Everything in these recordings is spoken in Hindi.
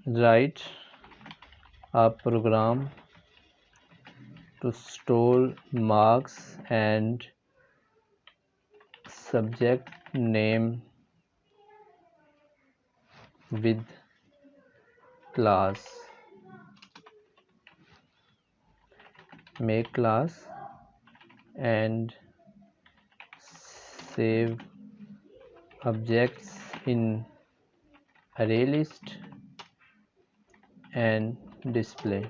write a program to store marks and subject name with class. Make class and save objects in array list and display.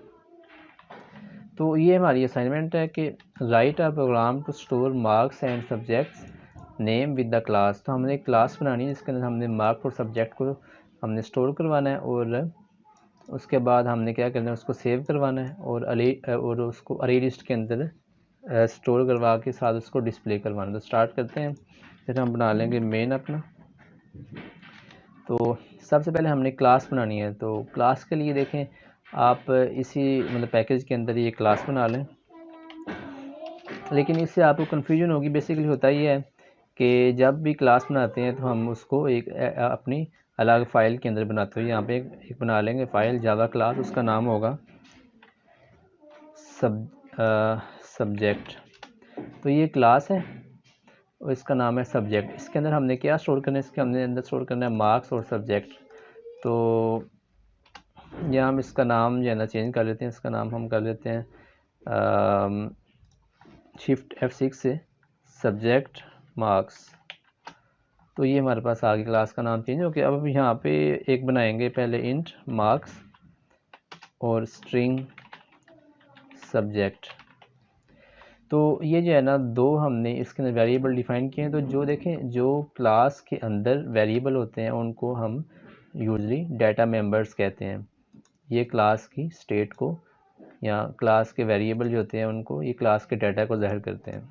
तो ये हमारी असाइनमेंट है कि write a program to store marks and subjects name with the class. तो हमने एक क्लास बनानी है जिसके अंदर हमने मार्क्स और सब्जेक्ट को हमने स्टोर करवाना है और उसके बाद हमने क्या करना है उसको सेव करवाना है और उसको अरे लिस्ट के अंदर स्टोर करवा के साथ उसको डिस्प्ले करवाना। तो स्टार्ट करते हैं। फिर हम बना लेंगे मेन अपना। तो सबसे पहले हमने क्लास बनानी है। तो क्लास के लिए देखें आप इसी मतलब पैकेज के अंदर ये क्लास बना लें, लेकिन इससे आपको कन्फ्यूजन होगी। बेसिकली होता ही है कि जब भी क्लास बनाते हैं तो हम उसको एक अपनी अलग फाइल के अंदर बनाते हैं। यहाँ पे एक बना लेंगे फाइल जावा क्लास, उसका नाम होगा सब्जेक्ट। तो ये क्लास है और इसका नाम है सब्जेक्ट। इसके अंदर हमने क्या स्टोर करना है, इसके हमने अंदर स्टोर करना है मार्क्स और सब्जेक्ट। तो यहाँ हम इसका नाम जो है ना चेंज कर लेते हैं। इसका नाम हम कर लेते हैं शिफ्ट F6 से सब्जेक्ट मार्क्स। तो ये हमारे पास आगे क्लास का नाम चेंज हो गया। अब यहाँ पे एक बनाएंगे पहले इंट मार्क्स और स्ट्रिंग सब्जेक्ट। तो ये जो है ना दो हमने इसके अंदर वेरिएबल डिफाइन किए हैं। तो जो देखें जो क्लास के अंदर वेरिएबल होते हैं उनको हम यूजली डाटा मेंबर्स कहते हैं। ये क्लास की स्टेट को या क्लास के वेरिएबल जो होते हैं उनको ये क्लास के डाटा को ज़ाहिर करते हैं।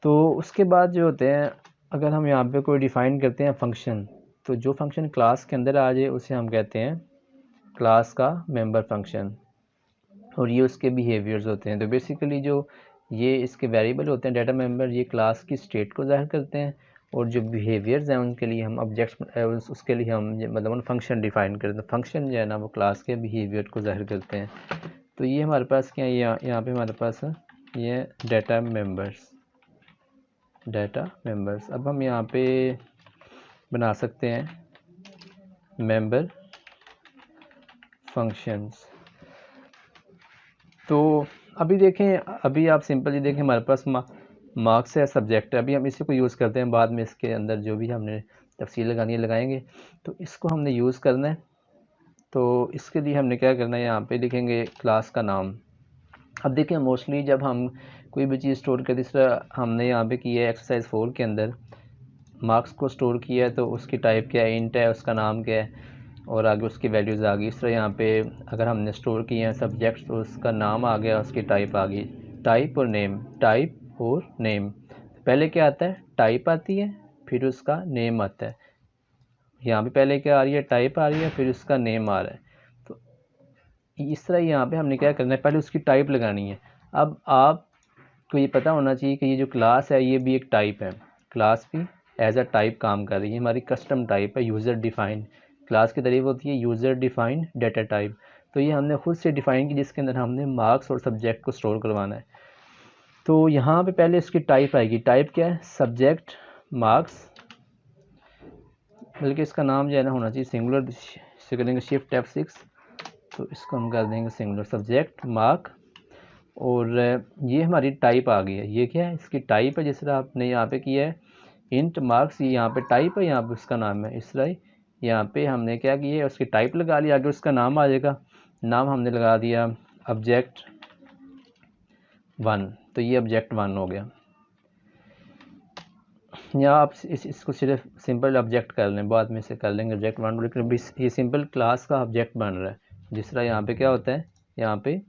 तो उसके बाद जो होते हैं अगर हम यहाँ पे कोई डिफ़ाइन करते हैं फंक्शन, तो जो फंक्शन क्लास के अंदर आ जाए उसे हम कहते हैं क्लास का मेंबर फंक्शन और ये उसके बिहेवियर्स होते हैं। तो बेसिकली जो ये इसके वेरिएबल होते हैं डाटा मेंबर, ये क्लास की स्टेट को ज़ाहिर करते हैं और जो बिहेवियर्स हैं उनके लिए हम ऑब्जेक्ट्स उसके लिए हम मतलब फंक्शन डिफ़ाइन करते हैं। फंक्शन जो है ना वो क्लास के बिहेवियर को ज़ाहिर करते हैं। तो ये हमारे पास क्या है, यहाँ पे हमारे पास है ये डाटा मेंबर्स। अब हम यहाँ पे बना सकते हैं मेंबर फंक्शंस। तो अभी देखें, अभी आप सिंपली देखें हमारे पास मार्क्स है, सब्जेक्ट है। अभी हम इसी को यूज़ करते हैं, बाद में इसके अंदर जो भी हमने तफसील लगानी है लगाएंगे। तो इसको हमने यूज़ करना है। तो इसके लिए हमने क्या करना है, यहाँ पे लिखेंगे क्लास का नाम। अब देखें मोस्टली जब हम कोई भी चीज़ स्टोर करते, इस तरह हमने यहाँ पे किया है एक्सरसाइज 4 के अंदर मार्क्स को स्टोर किया है। तो उसकी टाइप क्या है, इंट है, उसका नाम क्या है और आगे उसकी वैल्यूज़ आ गई। इस तरह यहाँ पे अगर हमने स्टोर किए हैं सब्जेक्ट तो उसका नाम आ गया, उसकी टाइप आ गई, टाइप और नेम। पहले क्या आता है, टाइप आती है, फिर उसका नेम आता है। यहाँ पे पहले क्या आ रही है, टाइप आ रही है, फिर उसका नेम आ रहा है। तो इस तरह यहाँ पे हमने क्या करना है, पहले उसकी टाइप लगानी है। अब आपको ये पता होना चाहिए कि ये जो क्लास है ये भी एक टाइप है। क्लास भी एज अ टाइप काम कर रही है, हमारी कस्टम टाइप है, यूज़र डिफ़ाइंड। क्लास की तारीफ होती है यूज़र डिफ़ाइंड डाटा टाइप। तो ये हमने खुद से डिफ़ाइन की जिसके अंदर हमने मार्क्स और सब्जेक्ट को स्टोर करवाना है। तो यहाँ पे पहले इसकी टाइप आएगी। टाइप क्या है, सब्जेक्ट मार्क्स, बल्कि इसका नाम जो है ना होना चाहिए सिंगुलर। इसे करेंगे शिफ्ट F6, तो इसको हम कर देंगे सिंगुलर, सब्जेक्ट मार्क। और ये हमारी टाइप आ गई है। ये क्या है, इसकी टाइप है, जिस तरह आपने यहाँ पे किया है इंट मार्क्स, ये यहाँ पे टाइप है, यहाँ पे उसका नाम है। इस तरह यहाँ पे हमने क्या किया है, उसकी टाइप लगा लिया, आगे उसका नाम आ जाएगा। नाम हमने लगा दिया ऑब्जेक्ट 1, तो ये ऑब्जेक्ट 1 हो गया। यहाँ आप इसको सिर्फ सिंपल ऑब्जेक्ट कर लें, बाद में से कर लेंगे ऑब्जेक्ट 1, लेकिन ये सिंपल क्लास का ऑब्जेक्ट बन रहा है। जिस तरह यहाँ पे क्या होता है, यहाँ पे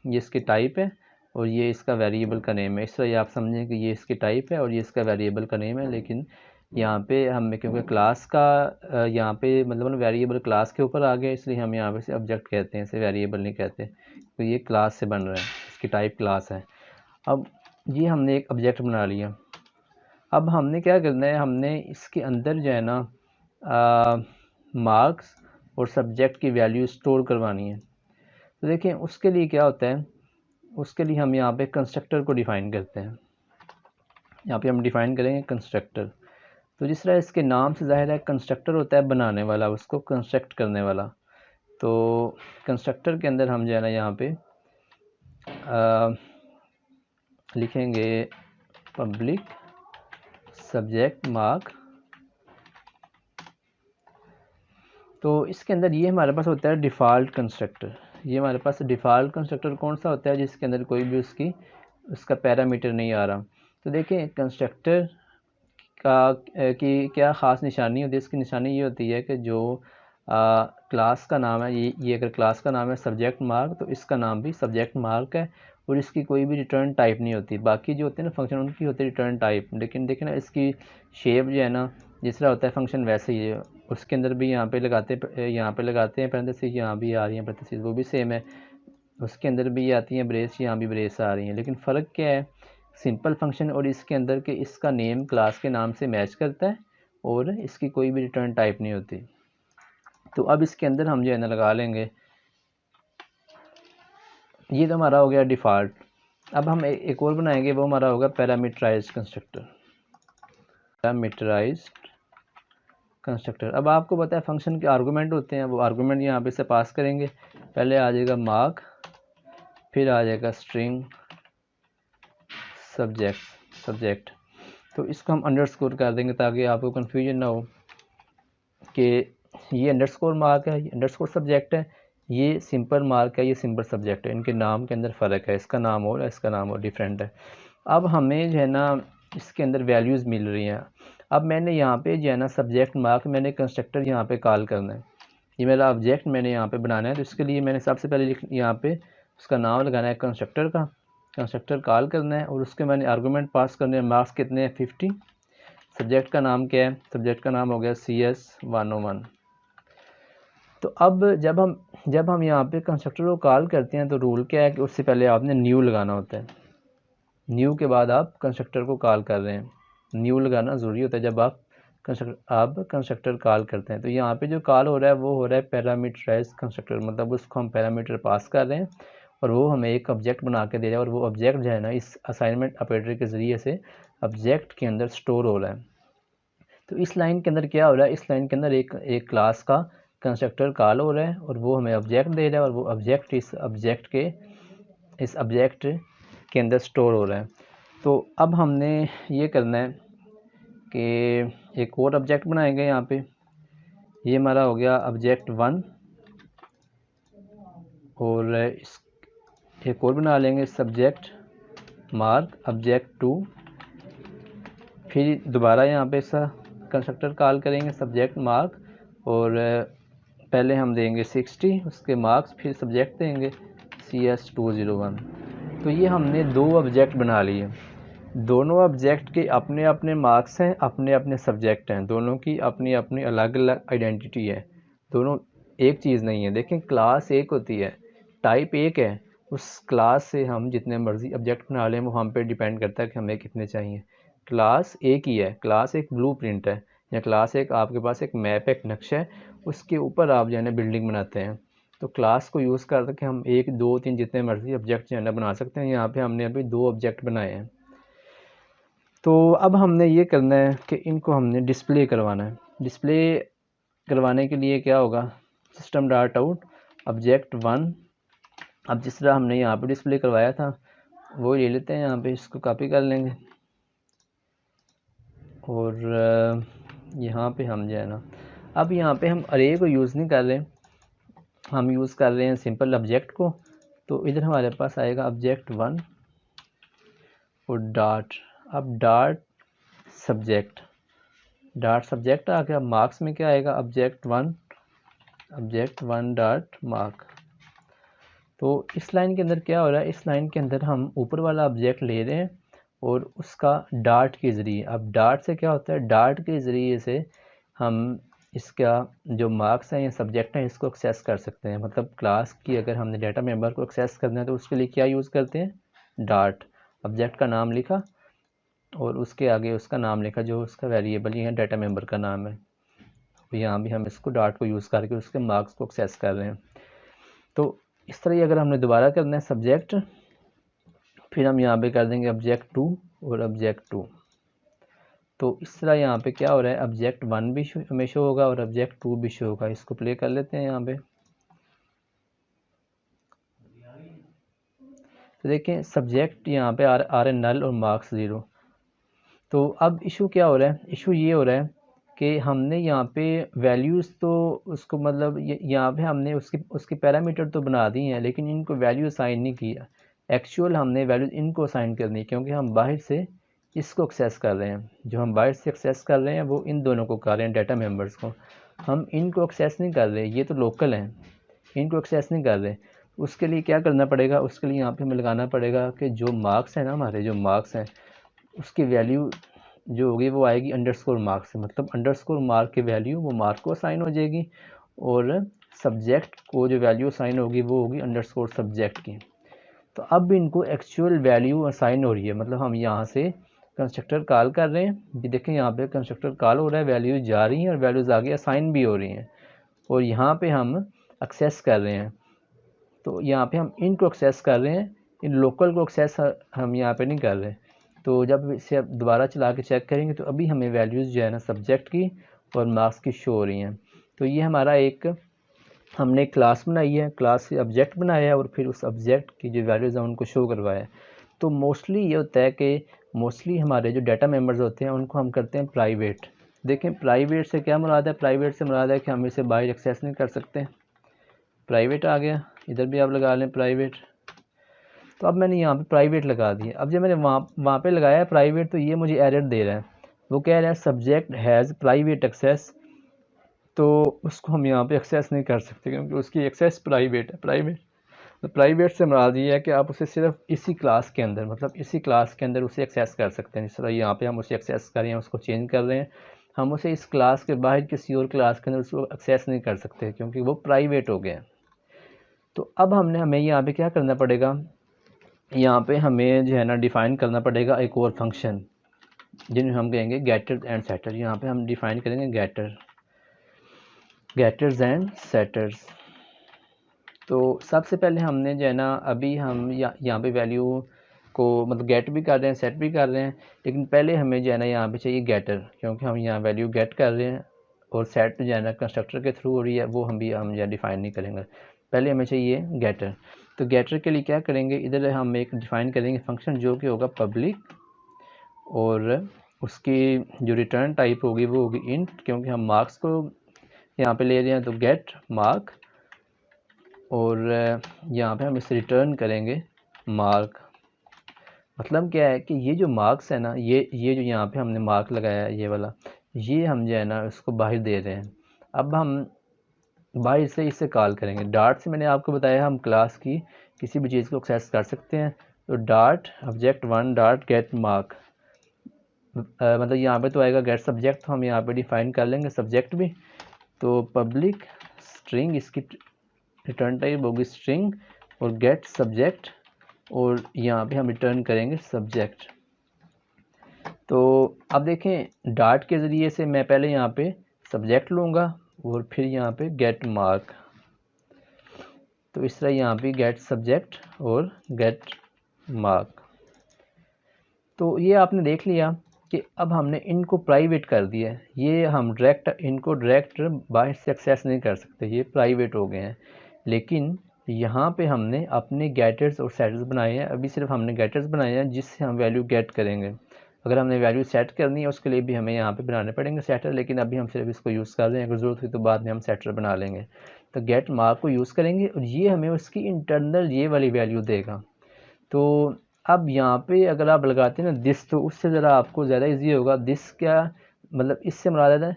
ये इसकी टाइप है और ये इसका वेरिएबल का नेम है। इस तरह आप समझें कि ये इसकी टाइप है और ये इसका वेरिएबल का नेम है। लेकिन यहाँ पे हम क्योंकि क्लास का यहाँ पे मतलब वेरिएबल क्लास के ऊपर आ गया, इसलिए हम यहाँ पे से ऑब्जेक्ट कहते हैं, इसे वेरिएबल नहीं कहते। तो ये क्लास से बन रहा है, इसकी टाइप क्लास है। अब ये हमने एक ऑब्जेक्ट बना लिया। अब हमने क्या करना है, हमने इसके अंदर जो है ना मार्क्स और सब्जेक्ट की वैल्यू स्टोर करवानी है। तो देखें उसके लिए क्या होता है, उसके लिए हम यहाँ पे कंस्ट्रक्टर को डिफ़ाइन करते हैं। यहाँ पे हम डिफ़ाइन करेंगे कंस्ट्रक्टर। तो जिस तरह इसके नाम से ज़ाहिर है कंस्ट्रक्टर होता है बनाने वाला, उसको कंस्ट्रक्ट करने वाला। तो कंस्ट्रक्टर के अंदर हम जो है ना यहाँ पे लिखेंगे पब्लिक सब्जेक्ट मार्क। तो इसके अंदर ये हमारे पास होता है डिफ़ॉल्ट कंस्ट्रक्टर। ये हमारे पास डिफ़ॉल्ट कंस्ट्रक्टर कौन सा होता है, जिसके अंदर कोई भी उसका पैरामीटर नहीं आ रहा। तो देखें कंस्ट्रक्टर की क्या ख़ास निशानी होती है। इसकी निशानी ये होती है कि जो क्लास का नाम है, ये अगर क्लास का नाम है सब्जेक्ट मार्क, तो इसका नाम भी सब्जेक्ट मार्क है और इसकी कोई भी रिटर्न टाइप नहीं होती। बाकी जो होते हैं ना फंक्शन, उनकी होती है रिटर्न टाइप, लेकिन देखें ना इसकी शेप जो है ना जिस तरह होता है फंक्शन वैसे ही है। उसके अंदर भी यहाँ पे लगाते हैं पैरेंथेसिस, यहाँ भी आ रही हैं पैरेंथेसिस, वो भी सेम है। उसके अंदर भी आती हैं ब्रेस, यहाँ भी ब्रेस आ रही हैं, लेकिन फ़र्क क्या है, सिंपल फंक्शन और इसके अंदर के इसका नेम क्लास के नाम से मैच करता है और इसकी कोई भी रिटर्न टाइप नहीं होती। तो अब इसके अंदर हम जो है ना लगा लेंगे, ये तो हमारा हो गया डिफ़ॉल्ट। अब हम एक और बनाएंगे, वो हमारा होगा पैरामीटराइज्ड कंस्ट्रक्टर। पैरामीटराइज्ड कंस्ट्रक्टर, अब आपको पता है फंक्शन के आर्गूमेंट होते हैं, वो आर्गूमेंट यहाँ पे से पास करेंगे। पहले आ जाएगा मार्क, फिर आ जाएगा स्ट्रिंग सब्जेक्ट। तो इसको हम अंडरस्कोर कर देंगे ताकि आपको कन्फ्यूजन ना हो कि ये अंडरस्कोर मार्क है, ये अंडरस्कोर सब्जेक्ट है, ये सिंपल मार्क है, ये सिंपल सब्जेक्ट है। इनके नाम के अंदर फ़र्क है, इसका नाम और इसका नाम और डिफरेंट है। अब हमें जो है ना इसके अंदर वैल्यूज़ मिल रही हैं। अब मैंने यहाँ पे जो है ना सब्जेक्ट मार्क मैंने कंस्ट्रक्टर यहाँ पे कॉल करना है, ये मेरा ऑब्जेक्ट मैंने यहाँ पे बनाना है। तो इसके लिए मैंने सबसे पहले यहाँ पे उसका नाम लगाना है कंस्ट्रक्टर का, कंस्ट्रक्टर कॉल करना है और उसके मैंने आर्गूमेंट पास करने हैं। मार्क्स कितने हैं 50। सब्जेक्ट का नाम क्या है, सब्जेक्ट का नाम हो गया CS101। तो अब जब हम यहाँ पे कंस्ट्रक्टर को कॉल करते हैं तो रूल क्या है कि उससे पहले आपने न्यू लगाना होता है। न्यू के बाद आप कंस्ट्रक्टर को कॉल कर रहे हैं, न्यू लगाना ज़रूरी होता है जब आप कंस्ट्रक्टर कॉल करते हैं। तो यहाँ पे जो कॉल हो रहा है वो हो रहा है पैरामीटराइज्ड कंस्ट्रक्टर, मतलब उसको हम पैरामीटर पास कर रहे हैं और वो हमें एक ऑब्जेक्ट बना के दे रहा है और वो ऑब्जेक्ट जो है ना इस असाइनमेंट ऑपरेटर के ज़रिए से ऑब्जेक्ट के अंदर स्टोर हो रहा है। तो इस लाइन के अंदर क्या हो रहा है, इस लाइन के अंदर एक क्लास का कंस्ट्रक्टर कॉल हो रहा है और वो हमें ऑब्जेक्ट दे रहा है और वो ऑब्जेक्ट इस ऑब्जेक्ट के अंदर स्टोर हो रहा है। तो अब हमने ये करना है कि एक और ऑब्जेक्ट बनाएंगे यहाँ पे। ये हमारा हो गया ऑब्जेक्ट 1 और इस एक और बना लेंगे सब्जेक्ट मार्क ऑब्जेक्ट 2। फिर दोबारा यहाँ पे सा कंस्ट्रक्टर कॉल करेंगे सब्जेक्ट मार्क और पहले हम देंगे 60 उसके मार्क्स, फिर सब्जेक्ट देंगे CS201। तो ये हमने दो ऑब्जेक्ट बना लिए। दोनों ऑब्जेक्ट के अपने अपने मार्क्स हैं, अपने अपने सब्जेक्ट हैं, दोनों की अपनी अपनी अलग अलग आइडेंटिटी है, दोनों एक चीज़ नहीं है। देखें क्लास एक होती है, टाइप एक है, उस क्लास से हम जितने मर्जी ऑब्जेक्ट बना लें वो हम पे डिपेंड करता है कि हमें कितने चाहिए। क्लास एक ही है, क्लास एक ब्लूप्रिंट है या क्लास एक आपके पास एक मैप एक नक्शा है, उसके ऊपर आप जो है ना बिल्डिंग बनाते हैं। तो क्लास को यूज़ करके हम 1 2 3 जितने मर्जी ऑब्जेक्ट जो है ना बना सकते हैं। यहाँ पे हमने अभी 2 ऑब्जेक्ट बनाए हैं। तो अब हमने ये करना है कि इनको हमने डिस्प्ले करवाना है। डिस्प्ले करवाने के लिए क्या होगा, सिस्टम डॉट आउट ऑब्जेक्ट 1। अब जिस तरह हमने यहाँ पे डिस्प्ले करवाया था वो ले लेते हैं, यहाँ पे इसको कॉपी कर लेंगे और यहाँ पे हम जो है ना अब यहाँ पे हम अरे को यूज़ नहीं कर रहे, हम यूज़ कर रहे हैं सिंपल ऑब्जेक्ट को। तो इधर हमारे पास आएगा ऑब्जेक्ट 1 और डॉट, अब डॉट सब्जेक्ट आ गया। मार्क्स में क्या आएगा ऑब्जेक्ट 1 डॉट मार्क। तो इस लाइन के अंदर क्या हो रहा है, इस लाइन के अंदर हम ऊपर वाला ऑब्जेक्ट ले रहे हैं और उसका डॉट के ज़रिए, अब डॉट से क्या होता है, डॉट के ज़रिए से हम इसका जो मार्क्स हैं या सब्जेक्ट हैं इसको एक्सेस कर सकते हैं। मतलब क्लास की अगर हमने डाटा मेंबर को एक्सेस करना है तो उसके लिए क्या यूज़ करते हैं, डॉट, ऑब्जेक्ट का नाम लिखा और उसके आगे उसका नाम लिखा जो उसका वेरिएबल या डाटा मेंबर का नाम है। तो यहाँ भी हम इसको डॉट को यूज़ करके उसके मार्क्स को एक्सेस कर रहे हैं। तो इस तरह अगर हमने दोबारा करना है सब्जेक्ट, फिर हम यहाँ पे कर देंगे ऑब्जेक्ट 2 और ऑब्जेक्ट 2। तो इस तरह यहाँ पे क्या हो रहा है, ऑब्जेक्ट 1 भी हमें शो होगा और ऑब्जेक्ट 2 भी शो होगा। इसको प्ले कर लेते हैं यहाँ पे। तो देखें सब्जेक्ट यहाँ पे आ रहा है नल और मार्क्स 0। तो अब इशू क्या हो रहा है, इशू ये हो रहा है कि हमने यहाँ पे वैल्यूज़ तो उसको मतलब यहाँ पे हमने उसके पैरामीटर तो बना दिए हैं, लेकिन इनको वैल्यू असाइन नहीं किया। एक्चुअल हमने वैल्यूज इनको असाइन करनी है, क्योंकि हम बाहर से इसको एक्सेस कर रहे हैं। जो हम बाहर से एक्सेस कर रहे हैं वो इन दोनों को कर रहे हैं, डाटा मेंबर्स को। हम इनको एक्सेस नहीं कर रहे, ये तो लोकल हैं, इनको एक्सेस नहीं कर रहे। उसके लिए क्या करना पड़ेगा, उसके लिए यहाँ पे हमें लगाना पड़ेगा कि जो मार्क्स है ना, हमारे जो मार्क्स हैं उसकी वैल्यू जो होगी वो आएगी अंडरस्कोर मार्क से। मतलब अंडरस्कोर मार्क की वैल्यू वो मार्क को असाइन हो जाएगी और सब्जेक्ट को जो वैल्यू असाइन होगी वो होगी अंडरस्कोर सब्जेक्ट की। तो अब इनको एक्चुअल वैल्यू असाइन हो रही है, मतलब हम यहाँ से कंस्ट्रक्टर कॉल कर रहे हैं। ये देखें यहाँ पे कंस्ट्रक्टर कॉल हो रहा है, वैल्यूज जा रही हैं और वैल्यूज आगे असाइन भी हो रही हैं, और यहाँ पे हम एक्सेस कर रहे हैं। तो यहाँ पे हम इनको एक्सेस कर रहे हैं, इन लोकल को एक्सेस हम यहाँ पे नहीं कर रहे। तो जब इसे दोबारा चला के चेक करेंगे तो अभी हमें वैल्यूज़ जो है ना सब्जेक्ट की और मार्क्स की शो हो रही हैं। तो ये हमारा हमने एक क्लास बनाई है, क्लास से ऑब्जेक्ट बनाया है और फिर उस ऑब्जेक्ट की जो वैल्यूज़ हैं उनको शो करवाया है। तो मोस्टली ये होता है कि मोस्टली हमारे जो डाटा मेंबर्स होते हैं उनको हम करते हैं प्राइवेट। देखें प्राइवेट से क्या मुराद है, प्राइवेट से मुराद है कि हम इसे बाहर एक्सेस नहीं कर सकते। प्राइवेट आ गया, इधर भी आप लगा लें प्राइवेट। तो अब मैंने यहाँ पे प्राइवेट लगा दिया। अब जब मैंने वहाँ पे लगाया है प्राइवेट, तो ये मुझे एरर दे रहा है, वो कह रहा है सब्जेक्ट हैज़ प्राइवेट एक्सेस। तो उसको हम यहाँ पे एक्सेस नहीं कर सकते क्योंकि उसकी एक्सेस प्राइवेट है। प्राइवेट तो प्राइवेट से मुराद ये है कि आप उसे सिर्फ इसी क्लास के अंदर, मतलब इसी क्लास के अंदर उसे एक्सेस कर सकते हैं। जिस तरह यहाँ पे हम उसे एक्सेस कर रहे हैं, उसको चेंज कर रहे हैं, हम उसे इस क्लास के बाहर किसी और क्लास के अंदर उसको एक्सेस नहीं कर सकते क्योंकि वो प्राइवेट हो गया। तो अब हमें यहाँ पे क्या करना पड़ेगा, यहाँ पे हमें जो है ना डिफ़ाइन करना पड़ेगा एक और फंक्शन जिन्हें हम कहेंगे गेटर एंड सेटर। यहाँ पे हम डिफ़ाइन करेंगे गेटर्स एंड सेटर्स। तो सबसे पहले हमने जो है ना अभी हम यहाँ पे वैल्यू को मतलब गेट भी कर रहे हैं, सेट भी कर रहे हैं, लेकिन पहले हमें जो है ना यहाँ पे चाहिए गेटर, क्योंकि हम यहाँ वैल्यू गेट कर रहे हैं और सेट जो है ना कंस्ट्रक्टर के थ्रू हो रही है, वो हम जो डिफ़ाइन नहीं करेंगे। पहले हमें चाहिए गेटर। तो गेटर के लिए क्या करेंगे, इधर हम एक डिफ़ाइन करेंगे फंक्शन जो कि होगा पब्लिक, और उसकी जो रिटर्न टाइप होगी वो होगी इंट, क्योंकि हम मार्क्स को यहाँ पे ले रहे हैं। तो गेट मार्क, और यहाँ पे हम इसे रिटर्न करेंगे मार्क। मतलब क्या है कि ये जो मार्क्स है ना, ये जो यहाँ पे हमने मार्क लगाया है ये वाला, ये हम जो है ना उसको बाहर दे रहे हैं। अब हम बाहर से इसे कॉल करेंगे। डार्ट से मैंने आपको बताया हम क्लास की किसी भी चीज़ को एक्सेस कर सकते हैं। तो डार्ट ऑब्जेक्ट 1 डार्ट गेट मार्क, मतलब यहाँ पे तो आएगा गेट सब्जेक्ट, तो हम यहाँ पे डिफाइन कर लेंगे सब्जेक्ट भी। तो पब्लिक स्ट्रिंग, इसकी रिटर्न टाइप होगी स्ट्रिंग, और गेट सब्जेक्ट, और यहाँ पे हम रिटर्न करेंगे सब्जेक्ट। तो अब देखें डार्ट के ज़रिए से मैं पहले यहाँ पे सब्जेक्ट लूँगा और फिर यहाँ पे गेट मार्क। तो इस तरह यहाँ पे गेट सब्जेक्ट और गेट मार्क। तो ये आपने देख लिया कि अब हमने इनको प्राइवेट कर दिया है। ये हम इनको डायरेक्ट बाहर से एक्सेस नहीं कर सकते, ये प्राइवेट हो गए हैं। लेकिन यहाँ पे हमने अपने गेटर्स और सेटर्स बनाए हैं। अभी सिर्फ हमने गेटर्स बनाए हैं जिससे हम वैल्यू गेट करेंगे। अगर हमने वैल्यू सेट करनी है उसके लिए भी हमें यहाँ पे बनाने पड़ेंगे सेटर, लेकिन अभी हम सिर्फ इसको यूज़ कर रहे हैं। अगर ज़रूरत हुई तो बाद में हम सेटर बना लेंगे। तो गेट मार्क को यूज़ करेंगे और ये हमें उसकी इंटरनल ये वाली वैल्यू देगा। तो अब यहाँ पे अगर आप लगाते हैं ना दिस, तो उससे ज़रा आपको ज़्यादा इजी होगा। दिस क्या मतलब, इससे मुराद है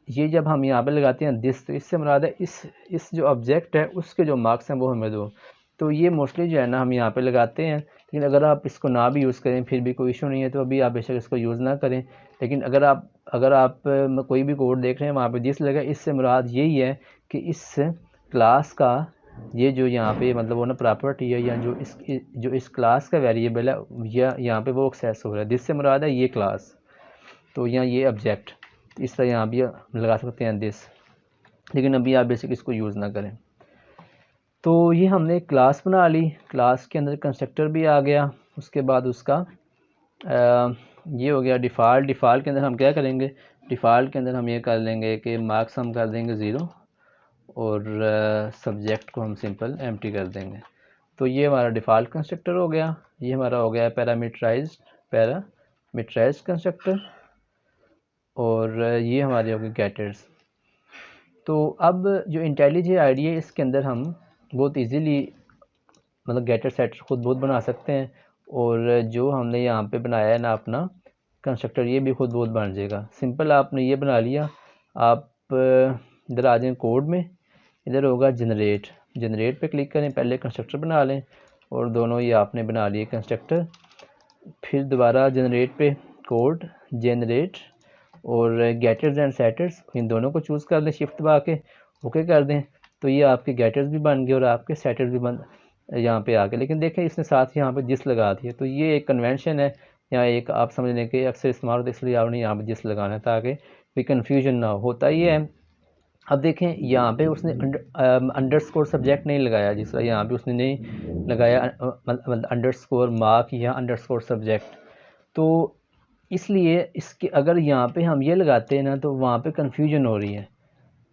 ये जब हम यहाँ पे लगाते हैं दिस, तो इससे मुराद है इस जो ऑब्जेक्ट है उसके जो मार्क्स हैं वो हमें दो। तो ये मोस्टली जो है ना हम यहाँ पे लगाते हैं। लेकिन अगर आप इसको ना भी यूज़ करें फिर भी कोई इशू नहीं है, तो अभी आप बेशक इसको यूज़ ना करें। लेकिन अगर आप कोई भी कोड देख रहे हैं वहाँ पे दिस लगा, इससे मुराद यही है कि इस क्लास का ये जो यहाँ पे मतलब वो ना प्रॉपर्टी है, या जो इस क्लास का वेरिएबल है, या यहाँ पे वो एक्सेस हो रहा है। दिस से मुराद है ये क्लास, तो यहाँ ये ऑब्जेक्ट। इस तरह यहाँ भी लगा सकते हैं दिस। लेकिन अभी आप बेसिक इसको यूज़ ना करें। तो ये हमने क्लास बना ली, क्लास के अंदर कंस्ट्रक्टर भी आ गया, उसके बाद उसका ये हो गया डिफ़ॉल्ट। डिफ़ॉल्ट के अंदर हम क्या करेंगे, डिफ़ॉल्ट के अंदर हम ये कर लेंगे कि मार्क्स हम कर देंगे 0 और सब्जेक्ट को हम सिंपल एम्प्टी कर देंगे। तो ये हमारा डिफ़ॉल्ट कंस्ट्रक्टर हो गया। ये हमारा हो गया पैरामीटराइज्ड कंस्ट्रक्टर, और ये हमारे हो गए गेटर्स। तो अब जो इंटेलिजेंट आईडी है इसके अंदर हम बहुत इजीली मतलब गेटर सेटर खुद बहुत बना सकते हैं, और जो हमने यहाँ पे बनाया है ना अपना कंस्ट्रक्टर, ये भी खुद बहुत बन जाएगा। सिंपल आपने ये बना लिया, आप इधर आ जाएं कोड में, इधर होगा जनरेट पे क्लिक करें, पहले कंस्ट्रक्टर बना लें और दोनों ये आपने बना लिए कंस्ट्रक्टर। फिर दोबारा जनरेट पे कोड जनरेट और गेटर्स एंड सेटर्स, इन दोनों को चूज़ कर लें, शिफ्ट दबा के ओके कर दें। तो ये आपके गेटर्स भी बन गए और आपके सेटर्स भी बन यहाँ पे आके। लेकिन देखें इसने साथ यहाँ पे जिस लगा दिया, तो ये एक कन्वेंशन है, यहाँ एक आप समझ लें कि अक्सर इस्तेमाल होता है, इसलिए आपने यहाँ पे जिस लगाना है ताकि कोई कन्फ्यूजन ना हो। होता ही है। अब देखें यहाँ पे उसने अंडरस्कोर सब्जेक्ट नहीं लगाया, जिस तरह यहाँ पे उसने नहीं लगाया अंडरस्कोर मार्क या अंडरस्कोर सब्जेक्ट। तो इसलिए इसके अगर यहाँ पे हम ये लगाते हैं ना तो वहाँ पे कन्फ्यूजन हो रही है।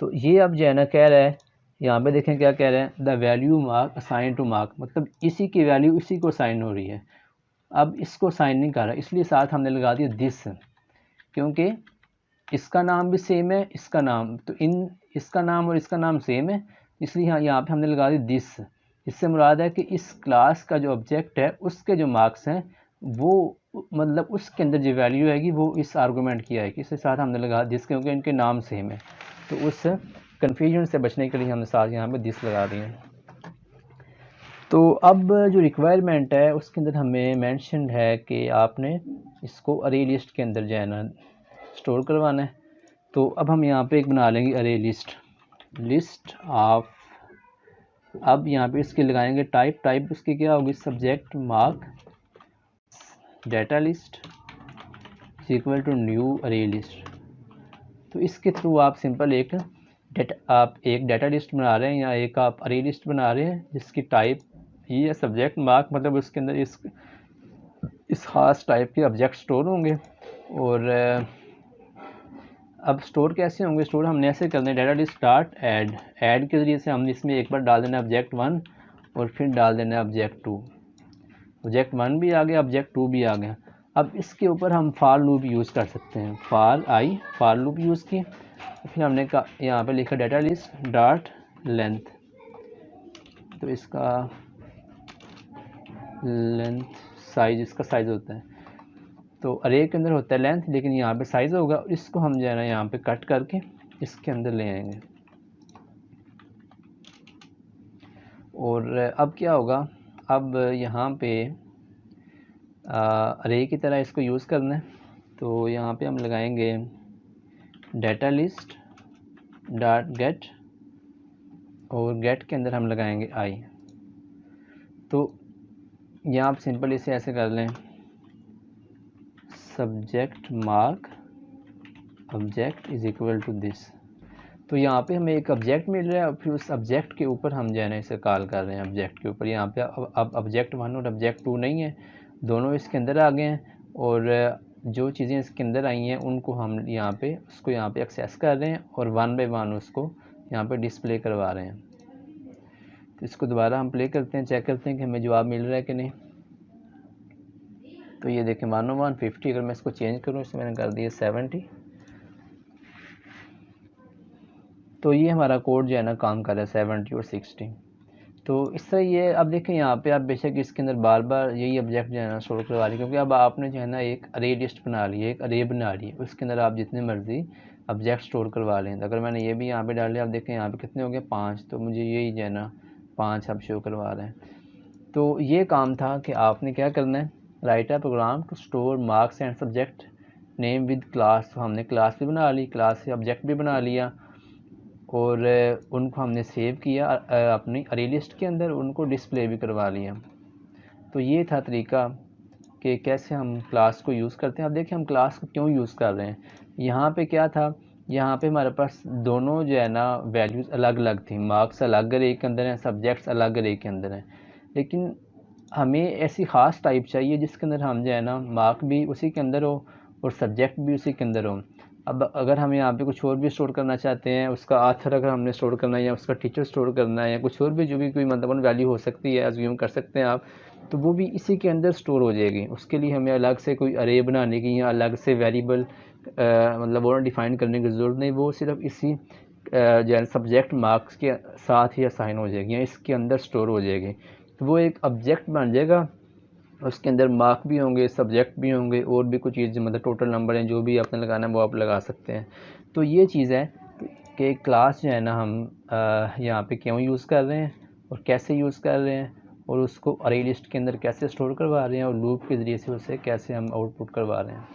तो ये अब जो है ना कह रहा है, यहाँ पे देखें क्या कह रहे हैं, the value mark assign to mark, मतलब इसी की वैल्यू इसी को साइन हो रही है। अब इसको साइन नहीं कर रहा, इसलिए साथ हमने लगा दिया दिस, क्योंकि इसका नाम भी सेम है, इसका नाम तो इसका नाम और इसका नाम सेम है, इसलिए यहाँ पे हमने लगा दी दिस। इससे मुराद है कि इस क्लास का जो ऑब्जेक्ट है उसके जो मार्क्स हैं वो मतलब उसके अंदर जो वैल्यू आएगी वो इस आर्गूमेंट की आएगी। इसके साथ हमने लगा दिस क्योंकि इनके नाम सेम है, तो उस कन्फ्यूजन से बचने के लिए हमने साथ यहाँ पे दिस लगा दिए। तो अब जो रिक्वायरमेंट है उसके अंदर हमें मेंशन है कि आपने इसको अरे लिस्ट के अंदर जो है ना स्टोर करवाना है। तो अब हम यहाँ पे एक बना लेंगे अरे लिस्ट ऑफ, अब यहाँ पे इसके लगाएंगे टाइप उसकी क्या होगी, subject mark data list equal to new array list. तो इसके थ्रू आप सिंपल एक डाटा लिस्ट बना रहे हैं या एक आप अरे लिस्ट बना रहे हैं जिसकी टाइप ये है सब्जेक्ट मार्क, मतलब उसके अंदर इस खास टाइप के ऑब्जेक्ट स्टोर होंगे। और अब स्टोर कैसे होंगे, स्टोर हमने ऐसे करना है, डाटा लिस्ट डॉट ऐड के ज़रिए से हमने इसमें एक बार डाल देना है ऑब्जेक्ट 1 और फिर डाल देना है ऑब्जेक्ट 2। ऑब्जेक्ट 1 भी आ गया, ऑब्जेक्ट 2 भी आ गया। अब इसके ऊपर हम फॉर लूप यूज़ कर सकते हैं, फॉर लूप यूज़ की। फिर हमने यहाँ पे लिखा डाटा लिस्ट डॉट लेंथ, तो इसका लेंथ साइज, इसका साइज़ होता है, तो अरे के अंदर होता है लेंथ लेकिन यहाँ पे साइज़ होगा, और इसको हम जो है ना यहाँ पे कट करके इसके अंदर ले आएंगे। और अब क्या होगा, अब यहाँ पे अरे की तरह इसको यूज़ करना है, तो यहाँ पे हम लगाएंगे डाटा लिस्ट डॉट गेट, और गेट के अंदर हम लगाएंगे आई। तो यहाँ आप सिंपल इसे ऐसे कर लें, subject mark object is equal to this. तो यहाँ पे हमें एक ऑब्जेक्ट मिल रहा है और फिर उस ऑब्जेक्ट के ऊपर हम जो है ना इसे कॉल कर रहे हैं ऑब्जेक्ट के ऊपर। यहाँ पे अब ऑब्जेक्ट 1 और ऑब्जेक्ट 2 नहीं है, दोनों इसके अंदर आ गए हैं, और जो चीज़ें इसके अंदर आई हैं उनको हम यहाँ पे उसको यहाँ पे एक्सेस कर रहे हैं और 1 बाय 1 उसको यहाँ पे डिस्प्ले करवा रहे हैं। तो इसको दोबारा हम प्ले करते हैं, चेक करते हैं कि हमें जवाब मिल रहा है कि नहीं। तो ये देखें 10150, अगर मैं इसको चेंज करूँ, इसमें मैंने कर दिया 70, तो ये हमारा कोड जो है ना काम कर रहा है 70 और 60। तो इस तरह ये अब देखें यहाँ पे आप बेशक इसके अंदर बार बार यही ऑब्जेक्ट जो है ना स्टोर करवा रही, क्योंकि अब आपने जो है ना एक अरे लिस्ट बना ली है, एक अरे बना ली है, उसके अंदर आप जितने मर्जी ऑब्जेक्ट स्टोर करवा लें। तो अगर मैंने ये भी यहाँ पे डाल लिया, आप देखें यहाँ पे कितने हो गए 5, तो मुझे यही जो है ना 5 अब शो करवा रहे हैं। तो ये काम था कि आपने क्या करना है, write a program to store marks and subject name with class. तो हमने क्लास भी बना ली, क्लास से ऑब्जेक्ट भी बना लिया, और उनको हमने सेव किया अपनी अरे लिस्ट के अंदर, उनको डिस्प्ले भी करवा लिया। तो ये था तरीका कि कैसे हम क्लास को यूज़ करते हैं। अब देखिए हम क्लास को क्यों यूज़ कर रहे हैं। यहाँ पे क्या था यहाँ पे हमारे पास दोनों जो है ना वैल्यूज़ अलग अलग थी, मार्क्स अलग अरे के अंदर हैं, सब्जेक्ट्स अलग अरे के अंदर हैं। लेकिन हमें ऐसी ख़ास टाइप चाहिए जिसके अंदर हम जो है ना मार्क भी उसी के अंदर हो और सब्जेक्ट भी उसी के अंदर हो। अब अगर हम यहाँ पे कुछ और भी स्टोर करना चाहते हैं, उसका आथर अगर हमने स्टोर करना है या उसका टीचर स्टोर करना है या कुछ और भी जो भी कोई मतलब वैल्यू हो सकती है, अज्यूम कर सकते हैं आप, तो वो भी इसी के अंदर स्टोर हो जाएगी। उसके लिए हमें अलग से कोई अरे बनाने की या अलग से वेरिएबल मतलब वो डिफ़ाइन करने की ज़रूरत नहीं, वो सिर्फ इसी जो है सब्जेक्ट मार्क्स के साथ ही असाइन हो जाएगी या इसके अंदर स्टोर हो जाएगी। तो वो एक ऑब्जेक्ट बन जाएगा, उसके अंदर मार्क भी होंगे, सब्जेक्ट भी होंगे और भी कुछ चीज़ मतलब टोटल नंबर हैं जो भी आपने लगाना है वो आप लगा सकते हैं। तो ये चीज़ है कि क्लास जो है ना हम यहाँ पे क्यों यूज़ कर रहे हैं और कैसे यूज़ कर रहे हैं और उसको अरे लिस्ट के अंदर कैसे स्टोर करवा रहे हैं और लूप के ज़रिए से उसे कैसे हम आउटपुट करवा रहे हैं।